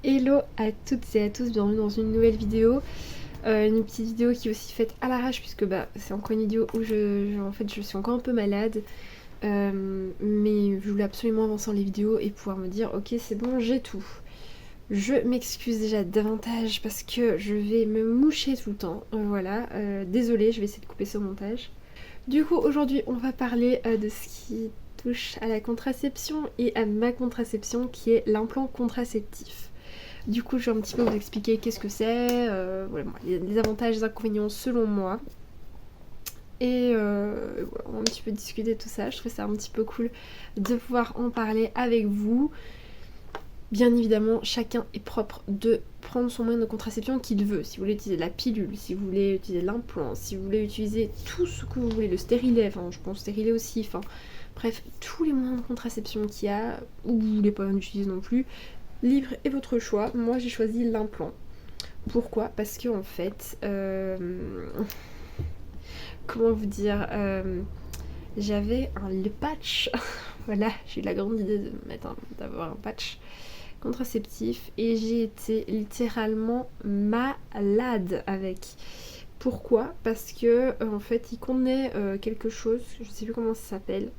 Hello à toutes et à tous, bienvenue dans une nouvelle vidéo. Une petite vidéo qui est aussi faite à l'arrache puisque c'est encore une vidéo où je suis encore un peu malade. Mais je voulais absolument avancer dans les vidéos et pouvoir me dire ok c'est bon, j'ai tout. Je m'excuse déjà davantage parce que je vais me moucher tout le temps. Voilà, désolée, je vais essayer de couper ce montage. Du coup aujourd'hui on va parler de ce qui touche à la contraception et à ma contraception qui est l'implant contraceptif. Du coup je vais un petit peu vous expliquer qu'est-ce que c'est, voilà, les avantages et les inconvénients selon moi. Et voilà, on va un petit peu discuter de tout ça, je trouve ça un petit peu cool de pouvoir en parler avec vous. Bien évidemment, chacun est propre de prendre son moyen de contraception qu'il veut. Si vous voulez utiliser la pilule, si vous voulez utiliser l'implant, si vous voulez utiliser tout ce que vous voulez, le stérilet, enfin je pense stérilet aussi, enfin bref, tous les moyens de contraception qu'il y a, ou vous voulez pas en utiliser non plus, libre est votre choix. Moi j'ai choisi l'implant. Pourquoi ? Parce que en fait, comment vous dire, j'avais le patch, voilà, j'ai eu la grande idée d'avoir un patch contraceptif et j'ai été littéralement malade avec. Pourquoi ? Parce que en fait il contenait quelque chose, je sais plus comment ça s'appelle.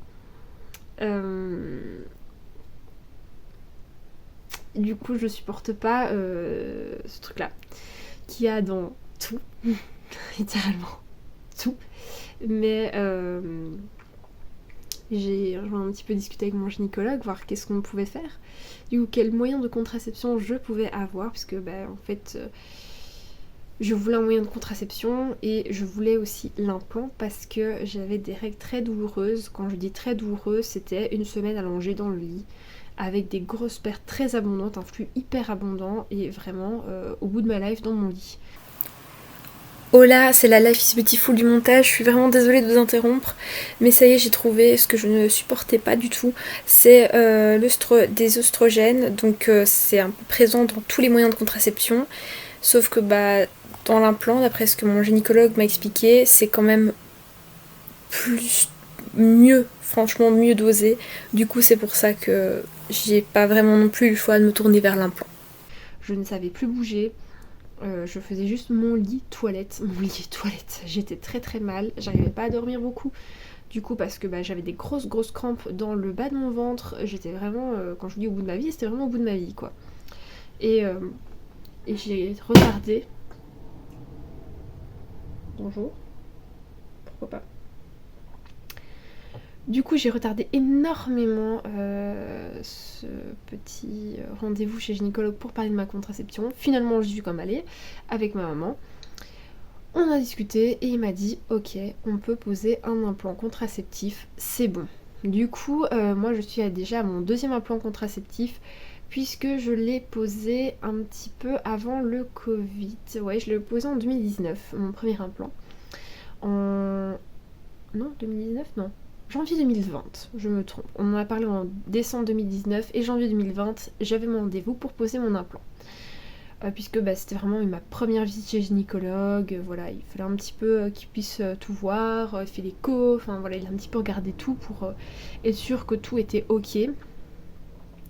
Du coup je supporte pas ce truc là qui a dans tout littéralement tout, mais j'ai un petit peu discuté avec mon gynécologue, voir qu'est-ce qu'on pouvait faire, du coup quel moyen de contraception je pouvais avoir, puisque en fait je voulais un moyen de contraception et je voulais aussi l'implant parce que j'avais des règles très douloureuses. Quand je dis très douloureuses, c'était une semaine allongée dans le lit avec des grosses pertes très abondantes, un flux hyper abondant et vraiment au bout de ma life dans mon lit. Oh là, c'est la Life is Beautiful du montage, je suis vraiment désolée de vous interrompre, mais ça y est, j'ai trouvé ce que je ne supportais pas du tout, c'est des oestrogènes, donc c'est un peu présent dans tous les moyens de contraception, sauf que dans l'implant, d'après ce que mon gynécologue m'a expliqué, c'est quand même mieux, franchement mieux dosé, du coup c'est pour ça que j'ai pas vraiment non plus eu le choix de me tourner vers l'implant. Je ne savais plus bouger. Je faisais juste mon lit toilette, j'étais très très mal, j'arrivais pas à dormir beaucoup, du coup parce que j'avais des grosses crampes dans le bas de mon ventre, j'étais vraiment, quand je vous dis au bout de ma vie, c'était vraiment au bout de ma vie quoi. Et j'ai retardé, bonjour, pourquoi pas. Du coup j'ai retardé énormément ce petit rendez-vous chez gynécologue pour parler de ma contraception. Finalement j'y suis comme allée avec ma maman. On a discuté et il m'a dit ok, on peut poser un implant contraceptif, c'est bon. Du coup moi je suis déjà à mon deuxième implant contraceptif puisque je l'ai posé un petit peu avant le Covid. Ouais, je l'ai posé en 2019, mon premier implant. Non, 2019 non. Janvier 2020, je me trompe. On en a parlé en décembre 2019 et janvier 2020, j'avais mon rendez-vous pour poser mon implant. Puisque c'était vraiment ma première visite chez gynécologue, voilà, il fallait un petit peu qu'il puisse tout voir, fait l'écho, enfin voilà, il a un petit peu regardé tout pour être sûr que tout était ok.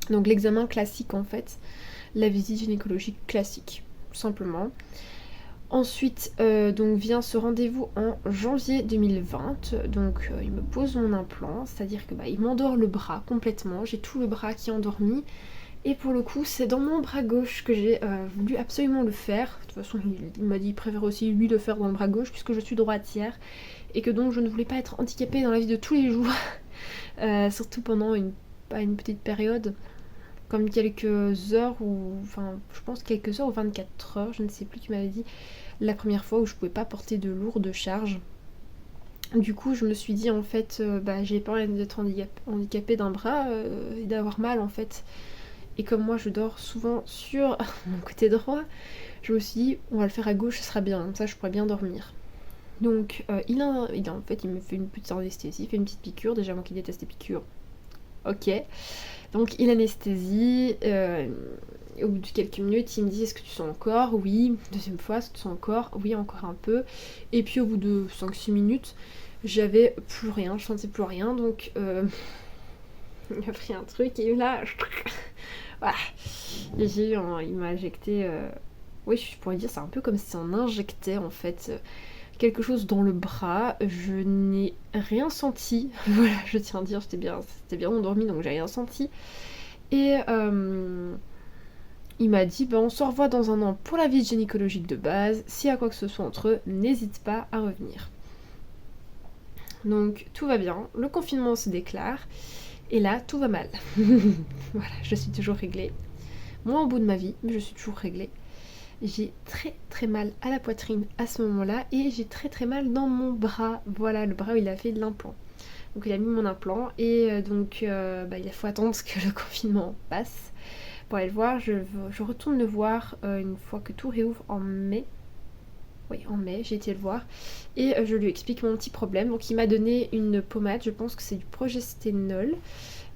Donc l'examen classique en fait, la visite gynécologique classique, tout simplement. Ensuite, donc vient ce rendez-vous en janvier 2020, donc il me pose mon implant, c'est-à-dire que il m'endort le bras complètement, j'ai tout le bras qui est endormi, et pour le coup c'est dans mon bras gauche que j'ai voulu absolument le faire. De toute façon il m'a dit qu'il préfère aussi lui le faire dans le bras gauche puisque je suis droitière, et que donc je ne voulais pas être handicapée dans la vie de tous les jours, surtout pendant une petite période, comme quelques heures, ou enfin je pense quelques heures ou 24 heures, je ne sais plus, tu m'avais dit la première fois où je pouvais pas porter de lourdes charges. Du coup je me suis dit en fait j'ai peur d'être handicapée d'un bras et d'avoir mal en fait. Et comme moi je dors souvent sur mon côté droit, je me suis dit on va le faire à gauche, ce sera bien, comme ça je pourrais bien dormir. Donc il me fait une petite anesthésie, il fait une petite piqûre, déjà moi qui déteste les piqûres. Ok. Donc il anesthésie, au bout de quelques minutes il me dit est-ce que tu sens encore ? Oui. Deuxième fois, est-ce que tu sens encore ? Oui, encore un peu. Et puis au bout de 5-6 minutes, j'avais plus rien, je sentais plus rien, donc il m'a pris un truc et là, voilà. Et il m'a injecté, oui, je pourrais dire, c'est un peu comme si on injectait en fait quelque chose dans le bras. Je n'ai rien senti, voilà, je tiens à dire, c'était bien endormie, donc j'ai rien senti. Et il m'a dit, on se revoit dans un an pour la visite gynécologique de base. S'il y a quoi que ce soit entre eux, n'hésite pas à revenir. Donc tout va bien, le confinement se déclare, et là tout va mal. Voilà, je suis toujours réglée. Moi au bout de ma vie, mais je suis toujours réglée. J'ai très très mal à la poitrine à ce moment-là, et j'ai très très mal dans mon bras. Voilà, le bras où il a fait de l'implant. Donc il a mis mon implant, et donc il faut attendre que le confinement passe pour aller le voir. Je retourne le voir une fois que tout réouvre en mai. Oui, en mai, j'ai été le voir et je lui explique mon petit problème. Donc il m'a donné une pommade, je pense que c'est du progesténol,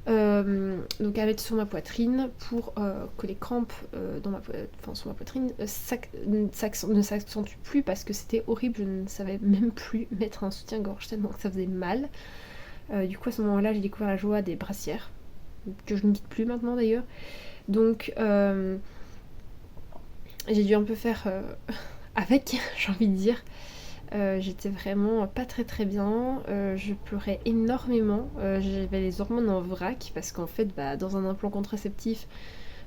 donc à mettre sur ma poitrine pour que les crampes sur ma poitrine ne s'accentuent plus, parce que c'était horrible, je ne savais même plus mettre un soutien-gorge tellement que ça faisait mal. Du coup à ce moment-là j'ai découvert la joie des brassières, que je ne quitte plus maintenant d'ailleurs. Donc j'ai dû un peu faire avec, j'ai envie de dire. J'étais vraiment pas très très bien, je pleurais énormément, j'avais les hormones en vrac, parce qu'en fait dans un implant contraceptif,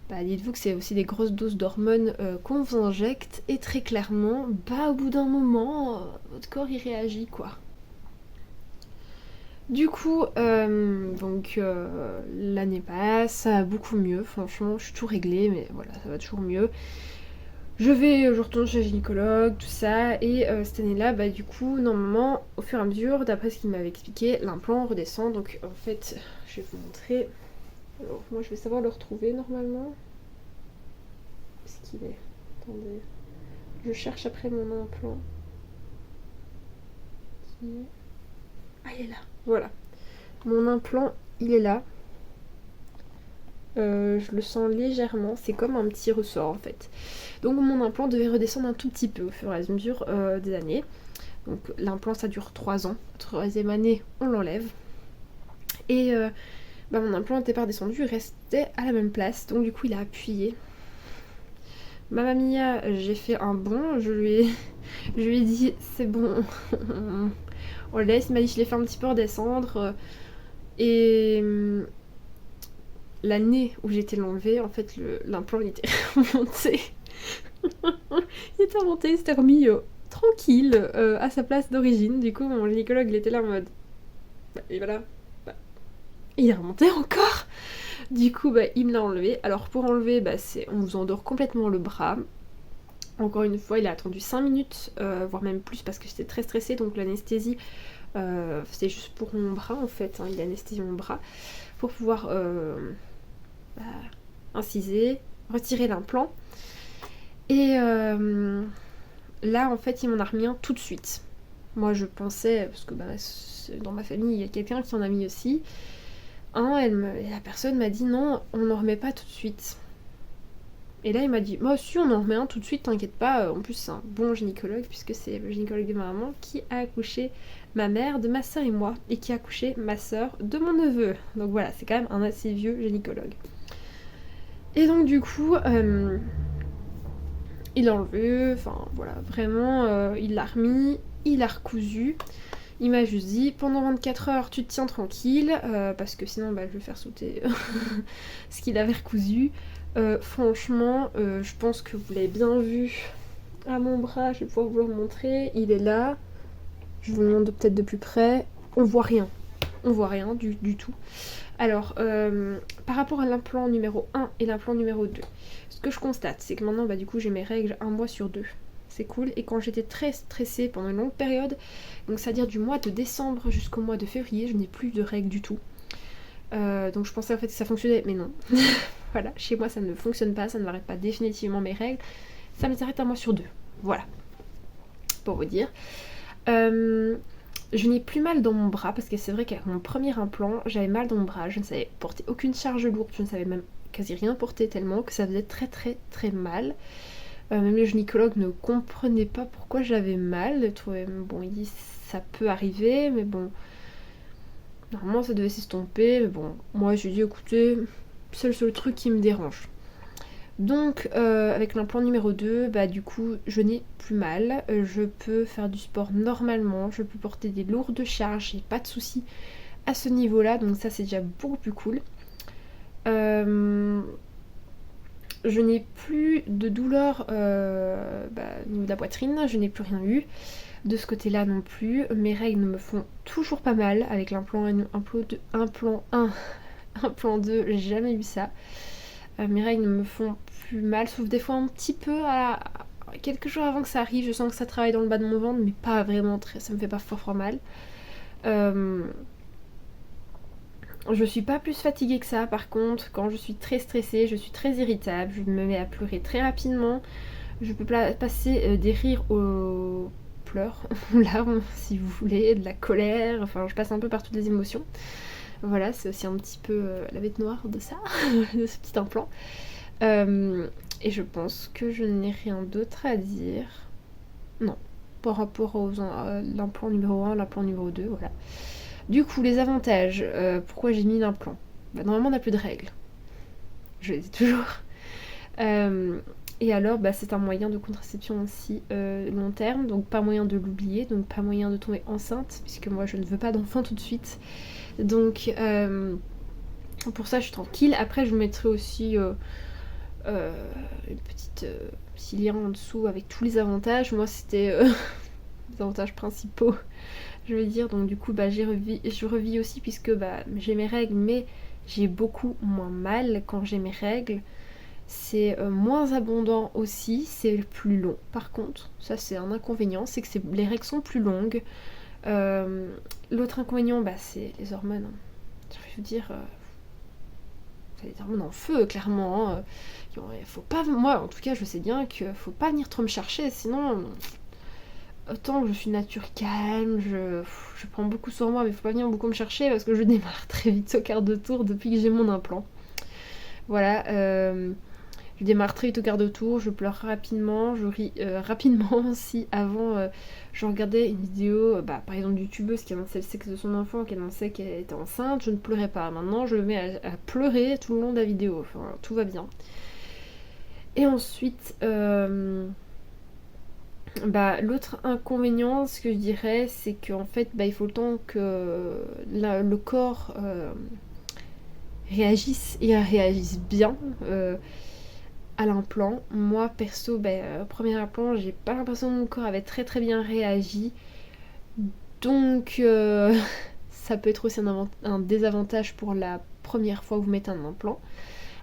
dites-vous que c'est aussi des grosses doses d'hormones qu'on vous injecte, et très clairement, au bout d'un moment, votre corps il réagit quoi. Du coup, l'année passe, ça va beaucoup mieux, franchement, je suis tout réglée, mais voilà, ça va toujours mieux. Je retourne chez le gynécologue, tout ça, et cette année-là, du coup, normalement, au fur et à mesure, d'après ce qu'il m'avait expliqué, l'implant redescend. Donc en fait, je vais vous montrer. Alors moi, je vais savoir le retrouver normalement. Où est-ce qu'il est? Attendez. Je cherche après mon implant. Ah, il est là. Voilà. Mon implant, il est là. Je le sens légèrement, c'est comme un petit ressort en fait. Donc mon implant devait redescendre un tout petit peu au fur et à mesure des années. Donc l'implant ça dure 3 ans. Troisième année on l'enlève. Et mon implant n'était pas redescendu, il restait à la même place. Donc du coup il a appuyé. Mamma mia, j'ai fait un bond, je lui ai dit c'est bon, on le laisse. Il m'a dit je l'ai fait un petit peu redescendre. Et l'année où j'ai été l'enlever, en fait, l'implant il était remonté. Il était remonté, il s'était remis tranquille à sa place d'origine. Du coup, mon gynécologue il était là en mode. Et voilà. Il est remonté encore. Du coup, il me l'a enlevé. Alors, pour enlever, on vous endort complètement le bras. Encore une fois, il a attendu 5 minutes, voire même plus, parce que j'étais très stressée. Donc, l'anesthésie, c'était juste pour mon bras en fait. Il a anesthésié mon bras pour pouvoir inciser, retirer l'implant. Et là en fait il m'en a remis un tout de suite. Moi je pensais, parce que dans ma famille il y a quelqu'un qui en a mis aussi, la personne m'a dit non, on n'en remet pas tout de suite. Et là il m'a dit moi si on en remet un tout de suite, t'inquiète pas, en plus c'est un bon gynécologue, puisque c'est le gynécologue de ma maman qui a accouché ma mère, de ma soeur et moi, et qui a accouché ma soeur de mon neveu. Donc voilà, c'est quand même un assez vieux gynécologue. Et donc du coup, il l'a enlevé, vraiment, il l'a remis, il l'a recousu. Il m'a juste dit, pendant 24 heures, tu te tiens tranquille, parce que sinon, je vais faire sauter ce qu'il avait recousu. Franchement, je pense que vous l'avez bien vu à mon bras, je vais pouvoir vous le montrer. Il est là, je vous le montre peut-être de plus près. On voit rien du tout. Alors, par rapport à l'implant numéro 1 et l'implant numéro 2, ce que je constate, c'est que maintenant, du coup, j'ai mes règles 1 mois sur 2. C'est cool. Et quand j'étais très stressée pendant une longue période, donc c'est-à-dire du mois de décembre jusqu'au mois de février, je n'ai plus de règles du tout. Donc je pensais en fait que ça fonctionnait, mais non. Voilà, chez moi ça ne fonctionne pas, ça ne m'arrête pas définitivement mes règles. Ça me s'arrête 1 mois sur 2. Voilà. Pour vous dire. Je n'ai plus mal dans mon bras, parce que c'est vrai qu'avec mon premier implant, j'avais mal dans mon bras, je ne savais porter aucune charge lourde, je ne savais même quasi rien porter, tellement que ça faisait très très très mal. Même le gynécologue ne comprenait pas pourquoi j'avais mal, il trouvait, il dit ça peut arriver, mais bon, Normalement ça devait s'estomper, mais bon, moi j'ai dit écoutez, c'est le seul truc qui me dérange. Donc avec l'implant numéro 2, bah du coup je n'ai plus mal, je peux faire du sport normalement, je peux porter des lourdes charges, j'ai pas de soucis à ce niveau-là, donc ça c'est déjà beaucoup plus cool. Je n'ai plus de douleur au niveau de la poitrine, je n'ai plus rien eu. De ce côté-là non plus, mes règles me font toujours pas mal avec l'implant 1, implant 2, j'ai jamais eu ça. Mes règles ne me font plus mal, sauf des fois un petit peu quelques jours avant que ça arrive, je sens que ça travaille dans le bas de mon ventre, mais pas vraiment très, ça me fait pas fort mal. Je suis pas plus fatiguée que ça, par contre, quand je suis très stressée, je suis très irritable, je me mets à pleurer très rapidement, je peux passer des rires aux pleurs, aux larmes si vous voulez, de la colère, enfin je passe un peu par toutes les émotions. Voilà, c'est aussi un petit peu la bête noire de ça, de ce petit implant. Et je pense que je n'ai rien d'autre à dire. Non, par rapport aux l'implant numéro 1, l'implant numéro 2, voilà. Du coup, les avantages, pourquoi j'ai mis l'implant? Bah, normalement, on n'a plus de règles. Je le dis toujours. Et alors, bah, c'est un moyen de contraception aussi long terme, donc pas moyen de l'oublier, donc pas moyen de tomber enceinte, puisque moi je ne veux pas d'enfant tout de suite. Donc pour ça je suis tranquille. Après je vous mettrai aussi une petite petit lien en dessous avec tous les avantages. Moi c'était les avantages principaux, je veux dire. Donc du coup bah, je revis aussi puisque bah, j'ai mes règles, mais j'ai beaucoup moins mal quand j'ai mes règles. C'est moins abondant aussi, c'est plus long. Par contre, ça c'est un inconvénient, c'est que les règles sont plus longues. L'autre inconvénient, bah, c'est les hormones. Je veux dire, c'est des hormones en feu, clairement. Hein. Faut pas, moi, en tout cas, je sais bien qu'il faut pas venir trop me chercher, sinon, autant que je suis nature calme, je prends beaucoup sur moi, mais faut pas venir beaucoup me chercher parce que je démarre très vite au quart de tour depuis que j'ai mon implant. Voilà. Je démarre très vite au quart de tour, je pleure rapidement, je ris rapidement aussi. Avant, je regardais une vidéo, par exemple d'une youtubeuse qui annonçait le sexe de son enfant, qui annonçait qu'elle était enceinte, je ne pleurais pas. Maintenant, je me mets à pleurer tout le long de la vidéo, enfin, tout va bien. Et ensuite, l'autre inconvénient, ce que je dirais, c'est qu'en fait, il faut le temps que le corps réagisse et réagisse bien. À l'implant. Moi perso, premier implant, j'ai pas l'impression que mon corps avait très très bien réagi. Donc ça peut être aussi un désavantage pour la première fois que vous mettez un implant.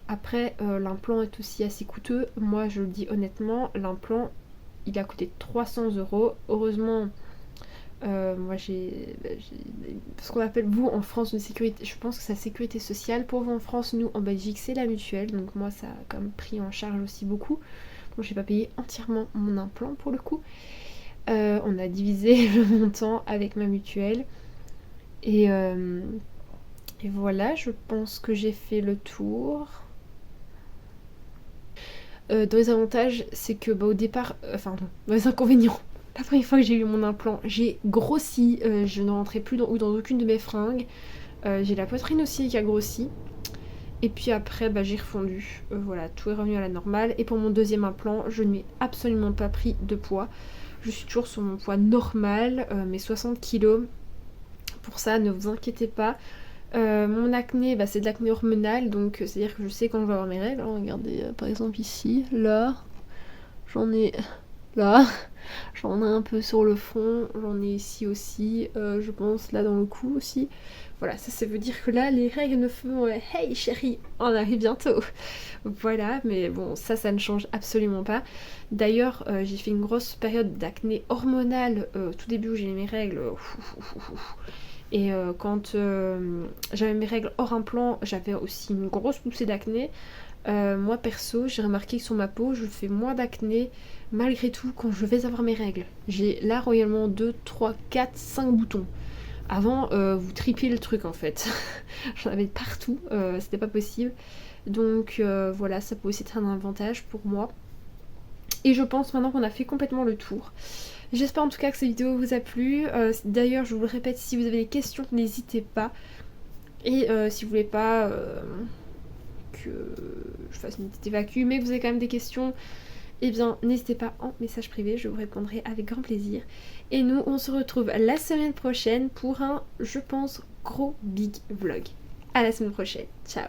Après, l'implant est aussi assez coûteux. Moi je le dis honnêtement, l'implant il a coûté 300€. Heureusement, moi j'ai ce qu'on appelle vous en France une sécurité, je pense que c'est la sécurité sociale. Pour vous en France, nous en Belgique c'est la mutuelle, donc moi ça a comme pris en charge aussi beaucoup. Bon, j'ai pas payé entièrement mon implant pour le coup. On a divisé le montant avec ma mutuelle. Et voilà, je pense que j'ai fait le tour. Dans les avantages, c'est que au départ, dans les inconvénients, la première fois que j'ai eu mon implant, j'ai grossi, je ne rentrais plus dans aucune de mes fringues. J'ai la poitrine aussi qui a grossi. Et puis après, j'ai refondu. Voilà, tout est revenu à la normale. Et pour mon deuxième implant, je n'ai absolument pas pris de poids. Je suis toujours sur mon poids normal, mes 60 kilos. Pour ça, ne vous inquiétez pas. Mon acné, c'est de l'acné hormonal, donc c'est-à-dire que je sais quand je vais avoir mes règles. Alors, regardez, par exemple ici, là, j'en ai là, j'en ai un peu sur le front, j'en ai ici aussi, je pense là dans le cou aussi. Voilà, ça veut dire que là, les règles me font hey chérie, on arrive bientôt. Voilà, mais bon, ça ne change absolument pas. D'ailleurs, j'ai fait une grosse période d'acné hormonale tout début où j'ai eu mes règles. Et quand j'avais mes règles hors implant, j'avais aussi une grosse poussée d'acné. Moi perso, j'ai remarqué que sur ma peau, je fais moins d'acné malgré tout quand je vais avoir mes règles. J'ai là royalement 2, 3, 4, 5 boutons. Avant, vous tripiez le truc en fait. J'en avais partout, c'était pas possible. Donc voilà, ça peut aussi être un avantage pour moi. Et je pense maintenant qu'on a fait complètement le tour. J'espère en tout cas que cette vidéo vous a plu. D'ailleurs, je vous le répète, si vous avez des questions, n'hésitez pas. Et si vous voulez pas que je fasse une petite évacu, mais que vous avez quand même des questions, eh bien n'hésitez pas en message privé, je vous répondrai avec grand plaisir. Et nous, on se retrouve la semaine prochaine pour un, je pense, gros big vlog. À la semaine prochaine, ciao.